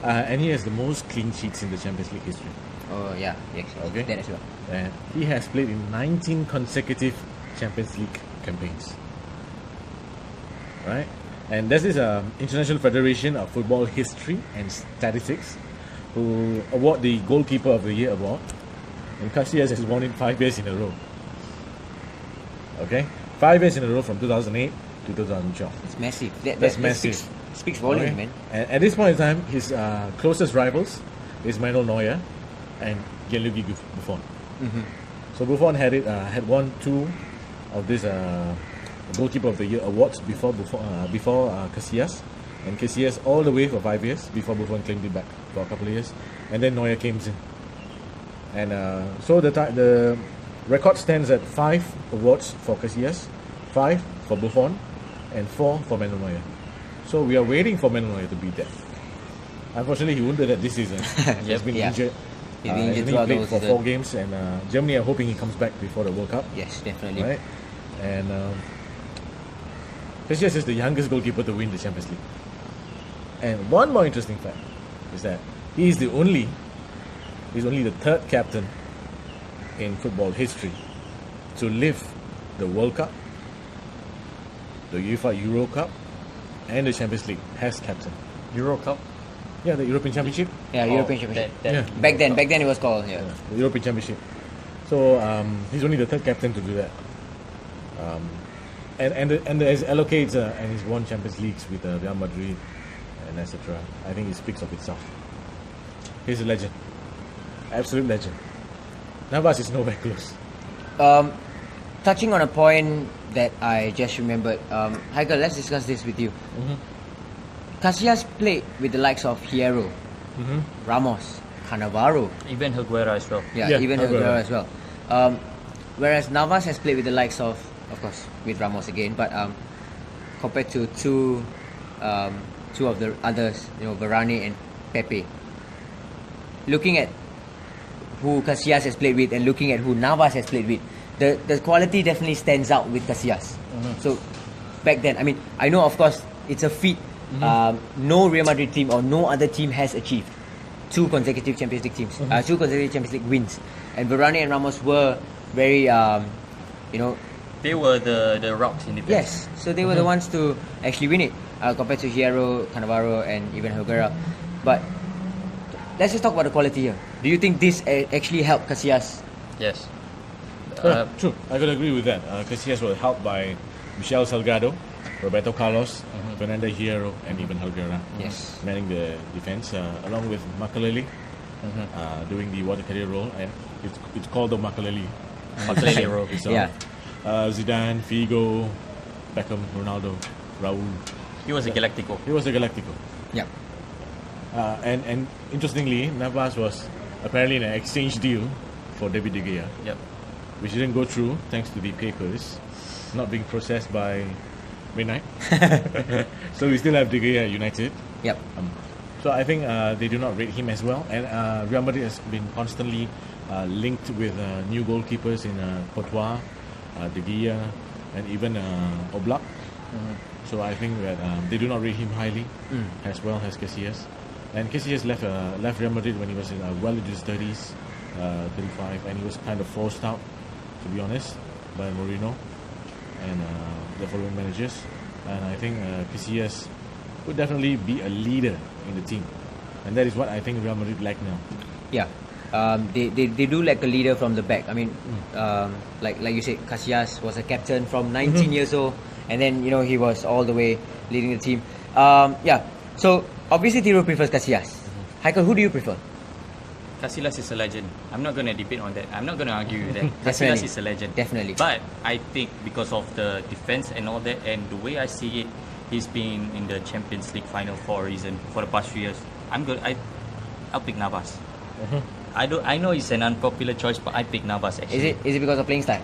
and he has the most clean sheets in the Champions League history. Oh yeah, yes. Okay. That as well. And he has played in 19 consecutive Champions League campaigns. Right? And there's this International Federation of Football History and Statistics who award the Goalkeeper of the Year award. And Casillas has won it 5 years in a row. Okay? 5 years in a row from 2008 to 2012. It's massive. That massive. Speaks volumes, Okay? man. And at this point in time, his closest rivals is Manuel Neuer and Gianluigi Buffon. So Buffon had won 2 of these Goalkeeper of the Year awards before Casillas, and Casillas all the way for 5 years before Buffon claimed it back for a couple of years, and then Neuer came in, and so the record stands at 5 awards for Casillas, 5 for Buffon, and 4 for Manuel Neuer. So we are waiting for Manuel Neuer to beat that. Unfortunately, he won't do that this season. He's been Yeah. injured. He's been injured He throughout the played whole for season. 4 games, and Germany are hoping he comes back before the World Cup. Yes, definitely. Right? And Casillas is the youngest goalkeeper to win the Champions League. And one more interesting fact is that he's only the 3rd captain in football history to lift the World Cup, the UEFA Euro Cup, and the Champions League as captain. Euro Cup. Yeah, the European Championship. Yeah, European Championship. Yeah. Back then it was called. Yeah. The European Championship. So he's only the 3rd captain to do that. And as allocates and he's won Champions Leagues with Real Madrid and etc. I think it speaks of itself. He's a legend, absolute legend. Navas is nowhere close. Touching on a point that I just remembered, Heiko, let's discuss this with you. Casillas played with the likes of Hierro, Ramos, Cannavaro, Even Higuera as well. even Aguero. Herrera as well. Whereas Navas has played with the likes of course, with Ramos again, but compared to two of the others, Varane and Pepe. Looking at who Casillas has played with and looking at who Navas has played with, the quality definitely stands out with Casillas. So back then, I mean, I know of course it's a feat. No Real Madrid team or no other team has achieved 2 consecutive Champions League teams, 2 consecutive Champions League wins, and Varane and Ramos were very, They were the rocks in the defense. yes, so they were the ones to actually win it compared to Hierro, Cannavaro, and even Herrera. But let's just talk about the quality here. Do you think this actually helped Casillas? Yes. True, I could agree with that. Casillas was helped by Michel Salgado Roberto Carlos, Fernando Hierro, and even Helguera Yes. manning the defense, along with Makaleli doing the water carrier role, and it's called the Makaleli. Makaleli role. So, Yeah. Zidane, Figo, Beckham, Ronaldo, Raul. He was a Galactico. He was a Galactico. Yeah. And interestingly, Navas was apparently in an exchange deal for David De Gea, Yep. which didn't go through thanks to the papers not being processed by midnight. So we still have De Gea at United. Yep. So I think they do not rate him as well. And Real Madrid has been constantly linked with new goalkeepers in Courtois, De Gea, and even Oblak. So I think that they do not rate him highly, as well as Casillas. And Casillas left Real Madrid when he was in well into his 30s, 35, and he was kind of forced out, to be honest, by Mourinho and the following managers. And I think Casillas would definitely be a leader in the team, and that is what I think Real Madrid lack now. Yeah. They do lack a leader from the back. I mean, like you said, Casillas was a captain from 19 years old, and then he was all the way leading the team. Yeah. So obviously Tiro prefers Casillas. Haikal, who do you prefer? Casillas is a legend. I'm not going to debate on that. I'm not going to argue with that. Definitely. Casillas is a legend. Definitely. But I think because of the defense and all that, and the way I see it, he's been in the Champions League final for a reason for the past few years. I'll pick Navas. I know it's an unpopular choice, but I pick Navas actually. Is it because of playing style?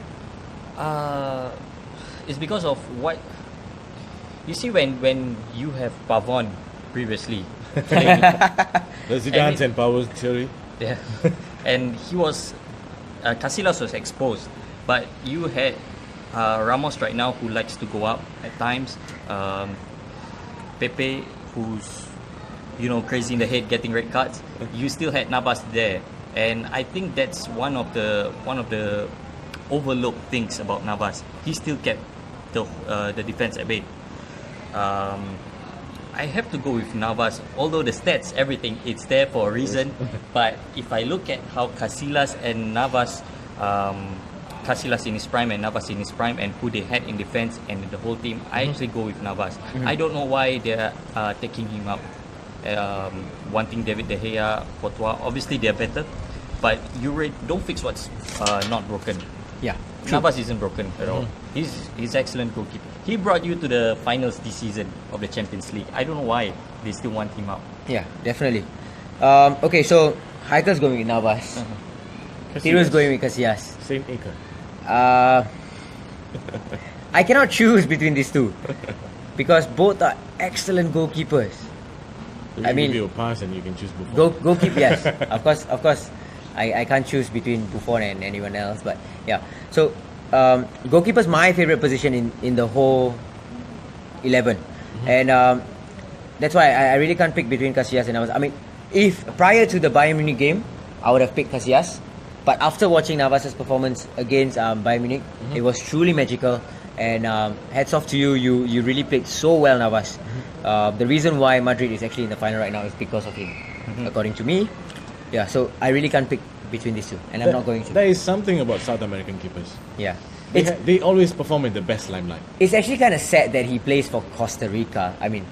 It's because of what you see when you have Pavon previously playing. The Zidane's and Power's theory. Yeah, and he was Casillas was exposed, but you had Ramos right now who likes to go up at times. Pepe, who's crazy in the head, getting red cards. You still had Navas there, and I think that's one of the overlooked things about Navas. He still kept the defense at bay. I have to go with Navas, although the stats, everything, it's there for a reason. But if I look at how Casillas and Navas, Casillas in his prime and Navas in his prime, and who they had in defense and the whole team, I actually go with Navas. I don't know why they're taking him up, wanting David De Gea, Courtois. Obviously they're better, but don't fix what's not broken. Yeah. Navas isn't broken at all. He's excellent goalkeeper. He brought you to the finals this season of the Champions League. I don't know why they still want him out. Yeah, definitely. Okay, so Haikal's going with Navas. Tiro's going with Casillas. Same acre. I cannot choose between these two because both are excellent goalkeepers. So I mean, give you a pass and you can choose Buffon. Goalkeeper, yes. Of course. I can't choose between Buffon and anyone else, but yeah. So goalkeeper's my favorite position in the whole 11, and that's why I really can't pick between Casillas and Navas. I mean, if prior to the Bayern Munich game, I would have picked Casillas, but after watching Navas' performance against Bayern Munich, it was truly magical. And hats off to you. You really played so well, Navas. The reason why Madrid is actually in the final right now is because of him, according to me. Yeah, so I really can't pick between these two, and I'm not going to. There is something about South American keepers. Yeah, They always perform in the best limelight. it's actually kind of sad that he plays for Costa Rica. I mean,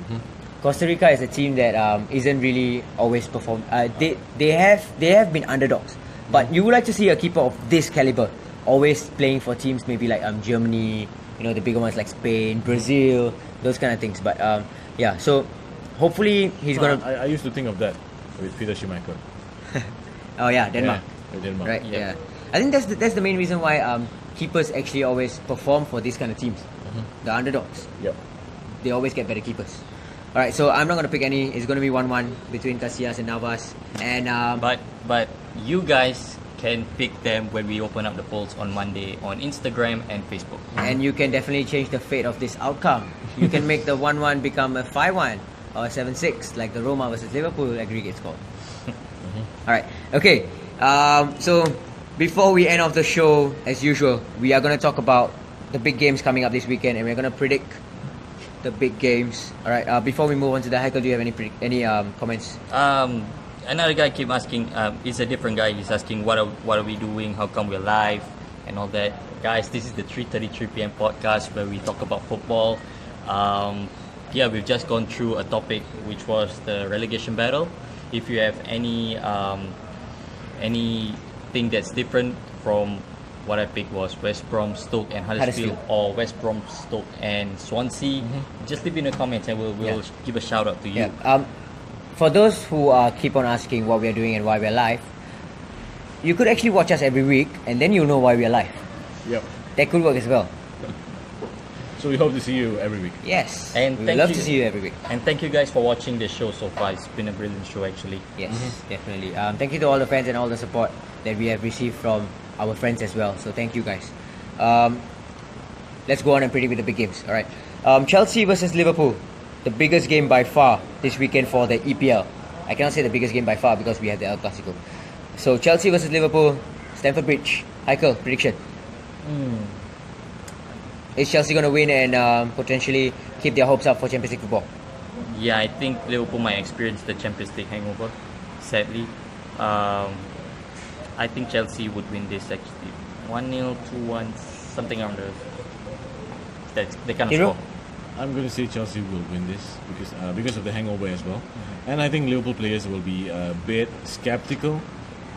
Costa Rica is a team that isn't really always perform. They have been underdogs, but you would like to see a keeper of this caliber always playing for teams maybe like Germany, the bigger ones like Spain, Brazil, those kind of things. But yeah, so hopefully he's gonna. I used to think of that with Peter Schmeichel. Oh yeah, Denmark. Yeah, with Denmark. Right. Yeah. I think that's the main reason why keepers actually always perform for these kind of teams, the underdogs. Yep. They always get better keepers. All right, so I'm not going to pick any. It's going to be 1-1 between Casillas and Navas. And But you guys can pick them when we open up the polls on Monday on Instagram and Facebook. and you can definitely change the fate of this outcome. You can make the 1-1 become a 5-1 or a 7-6, like the Roma versus Liverpool aggregate score. All right. Okay. So before we end off the show, as usual, we are going to talk about the big games coming up this weekend, and we're going to predict the big games. All right. Before we move on to that, Haikal, do you have any comments? Another guy keep asking. It's a different guy. He's asking what are we doing? How come we're live and all that. Guys, this is the 3:33 p.m. podcast where we talk about football. Yeah, we've just gone through a topic which was the relegation battle. If you have anything that's different from what I picked was West Brom, Stoke and Huddersfield, or West Brom, Stoke and Swansea, just leave in the comments and we'll give a shout out to you. Yeah. For those who keep on asking what we're doing and why we're live, you could actually watch us every week and then you'll know why we're live. Yep. That could work as well. So we hope to see you every week. Yes. And we thank love you- to see you every week. And thank you guys for watching the show so far. It's been a brilliant show actually. Yes, definitely. Thank you to all the fans and all the support that we have received from our friends as well. So thank you guys. Let's go on and predict with the big games. All right. Chelsea versus Liverpool, the biggest game by far this weekend for the EPL. I cannot say the biggest game by far because we have the El Clasico. So Chelsea versus Liverpool, Stamford Bridge. Heikel, prediction. Is Chelsea going to win and potentially keep their hopes up for Champions League football? Yeah, I think Liverpool might experience the Champions League hangover, sadly. I think Chelsea would win this actually. 1-0, 2-1, something around the kind of Hero? score. I'm going to say Chelsea will win this because of the hangover as well, and I think Liverpool players will be a bit skeptical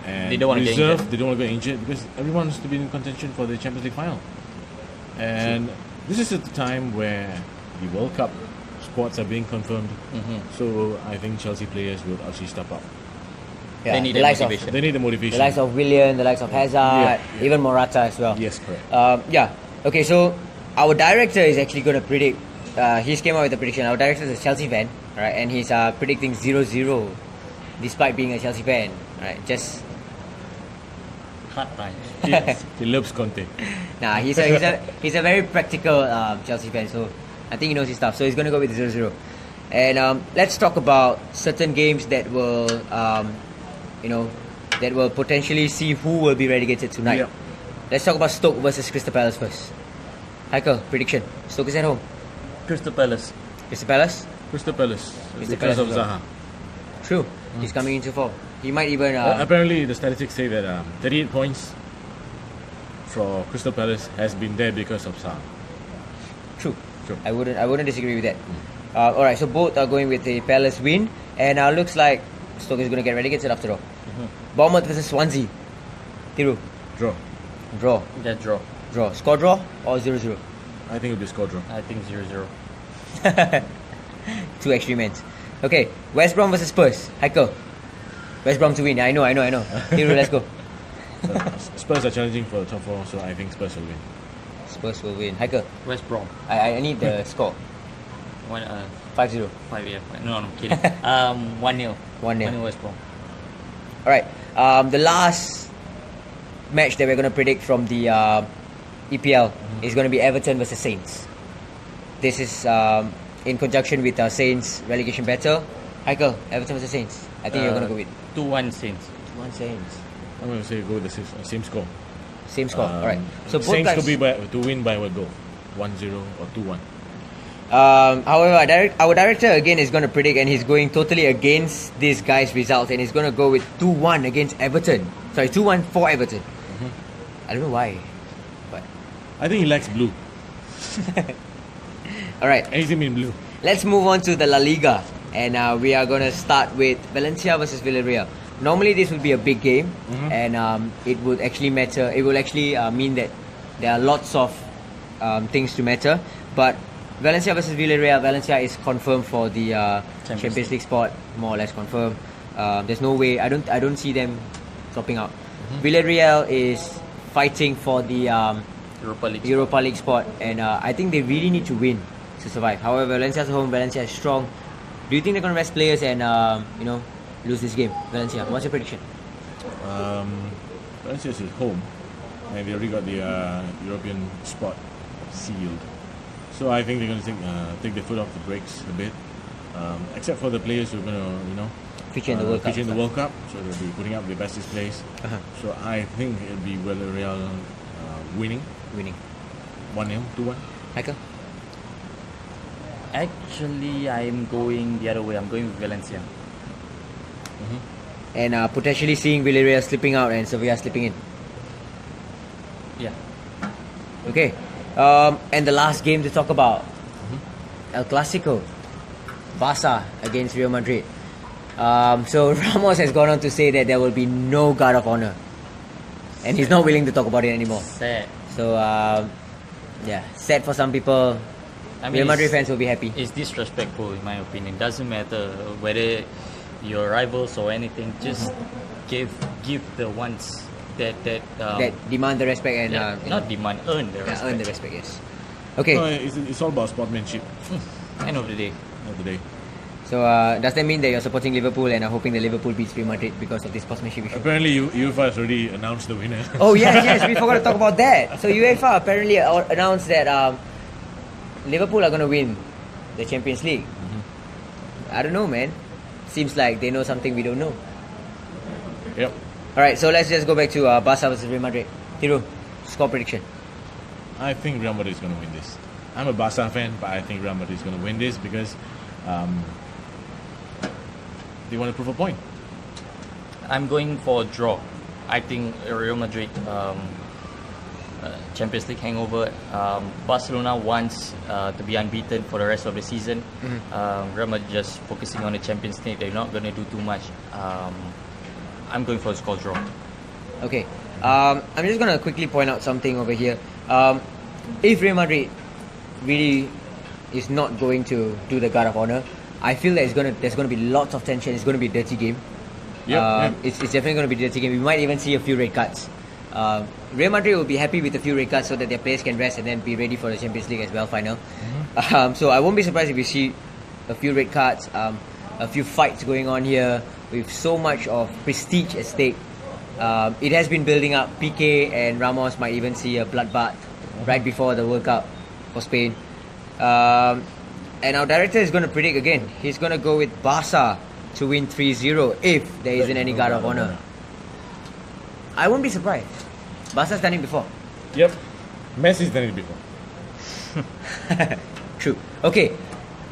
and They don't wanna get reserved. injured. They don't want to get injured because everyone wants to be in contention for the Champions League final. And this is at the time where the World Cup squads are being confirmed. So I think Chelsea players will actually step up. Yeah, They need the that likes of motivation. They need the motivation. the likes of Willian, the likes of Hazard, Yeah. even Morata as well. Yes, correct. Yeah. Okay, so our director is actually going to predict. He came out with a prediction. Our director is a Chelsea fan, right? And he's predicting 0-0, despite being a Chelsea fan, right? Just Hard times. He loves Conte. nah. He's a very practical Chelsea fan, so I think he knows his stuff. So he's going to go with 0-0. And let's talk about certain games that will, that will potentially see who will be relegated tonight. Yep. Let's talk about Stoke versus Crystal Palace first. Heikel, prediction. Stoke is at home. Crystal Palace. Crystal Palace? Crystal Palace Crystal because Palace of as well. Zaha. True. He's coming into form. He might even... Apparently, the statistics say that 38 points for Crystal Palace has been there because of Zaha. True. True. I wouldn't disagree with that. Alright, so both are going with a Palace win. And looks like Stoke is going to get relegated after all. Bournemouth versus Swansea. Thiru. Draw. Draw. That draw. Draw. Score draw or 0-0? I think it'll be score draw. I think 0-0. Two extreme ends. Okay, West Brom versus Spurs. Heikel. West Brom to win. I know. Thiru, let's go. Spurs are challenging for the top four, so I think Spurs will win. Spurs will win. Heikel. West Brom. I need the score. 5-0. 5 No, I'm kidding. 1-0. 1-0. 1-0 West Brom. Alright, the last match that we're going to predict from the EPL is going to be Everton versus Saints. This is in conjunction with Saints relegation battle. Heikel, Everton versus Saints. I think you're going to go with 2-1 Saints. 1 Saints. I'm going to say go with the same score. Same score. Alright. So both Saints guys, to win by what goal? 1-0 or 2-1. however, our director again is going to predict, and he's going totally against this guy's results, and he's going to go with 2-1 against Everton. Sorry, 2-1 for Everton. I don't know why, but I think he likes blue. alright. Anything in blue. Let's move on to the La Liga, and we are going to start with Valencia versus Villarreal. Normally this would be a big game, and it would actually matter. It will actually mean that there are lots of things to matter. But Valencia versus Villarreal, Valencia is confirmed for the Champions League spot, more or less confirmed. There's no way. I don't see them dropping out. Villarreal is fighting for the Europa League spot, and I think they really need to win to survive. However, Valencia's home. Valencia is strong. Do you think they're going to rest players and lose this game? Valencia, what's your prediction? Valencia is at home, and they already got the European spot sealed. So I think they're going to take their foot off the brakes a bit, except for the players who are going to, Feature in the World Cup. feature in the World Cup. So they'll be putting up their best displays. So I think it'll be Villarreal winning 1-0, 2-1. Michael? Actually, I'm going the other way. I'm going with Valencia. And potentially seeing Villarreal slipping out and Sevilla slipping in. Yeah. Okay. And the last game to talk about. El Clasico, Barca against Real Madrid. So Ramos has gone on to say that there will be no guard of honor, and he's not willing to talk about it anymore. Sad. So yeah, sad for some people. I mean, Real Madrid fans will be happy. It's disrespectful in my opinion. Doesn't matter whether you're rivals or anything. Just give the ones that Demand the respect and not demand, earn the respect. earn the respect. Yes. Okay. No, it's all about sportsmanship End of the day. of the day. So does that mean that you're supporting Liverpool and are hoping that Liverpool beats Real Madrid because of this sportsmanship issue? Apparently, UEFA has already announced the winner. Oh yes, we forgot to talk about that. So UEFA apparently announced that Liverpool are going to win the Champions League. I don't know, man. Seems like they know something we don't know. Yep. Alright, so let's just go back to Barca versus Real Madrid. Hiro, score prediction. I think Real Madrid is going to win this. I'm a Barca fan, but I think Real Madrid is going to win this because they want to prove a point. I'm going for a draw. I think Real Madrid Champions League hangover. Barcelona wants to be unbeaten for the rest of the season. Real Madrid just focusing on the Champions League. They're not going to do too much. I'm going for a score draw. Okay. I'm just going to quickly point out something over here. If Real Madrid really is not going to do the guard of honor, I feel that there's going to be lots of tension. It's going to be a dirty game. It's definitely going to be a dirty game. We might even see a few red cards. Real Madrid will be happy with a few red cards so that their players can rest and then be ready for the Champions League as well final. So I won't be surprised if we see a few red cards, a few fights going on here with so much of prestige at stake. It has been building up. Piqué and Ramos might even see a bloodbath right before the World Cup for Spain. And our director is going to predict again. He's going to go with Barca to win 3-0 if there isn't any guard of honor. I won't be surprised. Barca's done it before. Yep. Messi's done it before. True. Okay,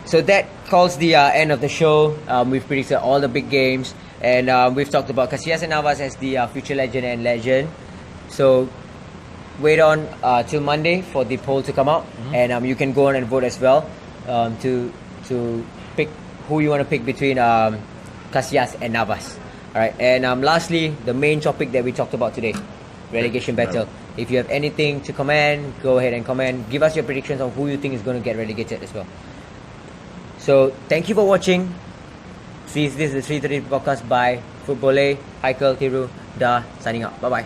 so that calls the end of the show. We've predicted all the big games, and we've talked about Casillas and Navas as the future legend and legend. So wait on till Monday for the poll to come out, and you can go on and vote as well to pick who you want to pick between Casillas and Navas. Alright, and lastly, the main topic that we talked about today, relegation battle. If you have anything to comment, go ahead and comment. Give us your predictions on who you think is going to get relegated as well. So, thank you for watching. This is the 330 podcast by FootBoleh, Haikal, Thiru, Da, signing out. Bye-bye.